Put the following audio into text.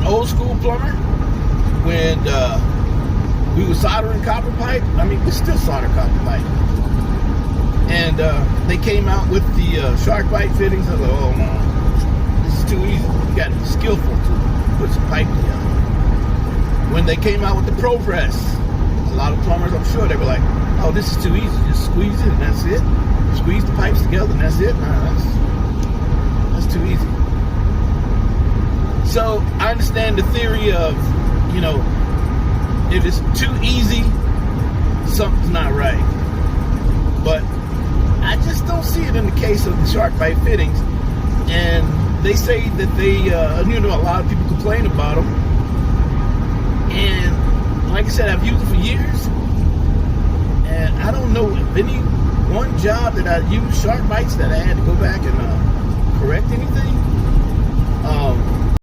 old school plumber, when we were soldering copper pipe. I mean, we still solder copper pipe. And they came out with the SharkBite fittings. I was like, oh no, this is too easy. You got to be skillful to put some pipe together. When they came out with the Pro Press, a lot of plumbers, I'm sure, they were like, oh, this is too easy. Just squeeze it and that's it. Squeeze the pipes together and that's it. Nah, that's too easy. So I understand the theory of, you know, if it's too easy, something's not right. But I just don't see it in the case of the SharkBite fittings. And they say that they, you know, a lot of people complain about them. And like I said, I've used it for years. And I don't know of any one job that I used SharkBites that I had to go back and correct anything.